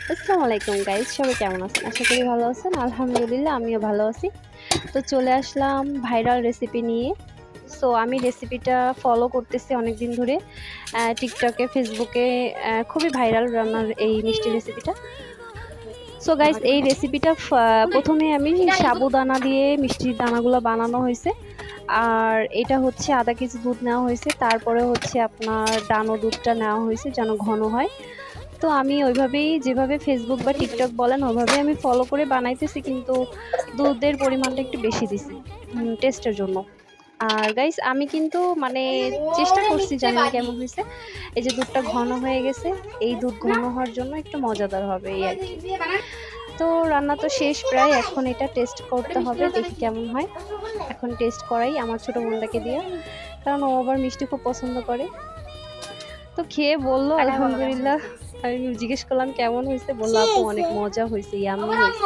আসসালামু আলাইকুম গাইস, সবাই কেমন আছেন? আশা করি ভালো আছেন। আলহামদুলিল্লাহ আমিও ভালো আছি। তো চলে আসলাম ভাইরাল রেসিপি নিয়ে। সো আমি রেসিপিটা ফলো করতেছি অনেকদিন ধরে। টিকটকে, ফেসবুকে খুবই ভাইরাল রান্নার এই মিষ্টি রেসিপিটা। সো গাইস, এই রেসিপিটা প্রথমে আমি সাবুদানা দিয়ে মিষ্টির দানাগুলো বানানো হয়েছে। আর এটা হচ্ছে আধা কেজি দুধ নেওয়া হয়েছে, তারপরে হচ্ছে আপনার ডানো দুধটা নেওয়া হয়েছে যেন ঘন হয়। তো আমি ওইভাবেই, যেভাবে ফেসবুক বা টিকটক বলেন ওইভাবেই আমি ফলো করে বানাইতেছি, কিন্তু দুধের পরিমাণটা একটু বেশি দিছি টেস্টের জন্য। আর গাইস, আমি কিন্তু মানে চেষ্টা করছি, জানি না কেমন হয়েছে। এই যে দুধটা ঘন হয়ে গেছে, এই দুধ ঘন হওয়ার জন্য একটু মজাদার হবে এই আর কি। তো রান্না তো শেষ প্রায়, এখন এটা টেস্ট করতে হবে, দেখি কেমন হয়। এখন টেস্ট করাই আমার ছোট বোনটাকে দিয়ে, কারণ ও আবার মিষ্টি খুব পছন্দ করে। তো খেয়ে বললো আলহামদুলিল্লাহ। আমি জিজ্ঞেস করলাম কেমন হয়েছে, বললো আপু অনেক মজা হয়েছে, ইয়াম্মি হয়েছে।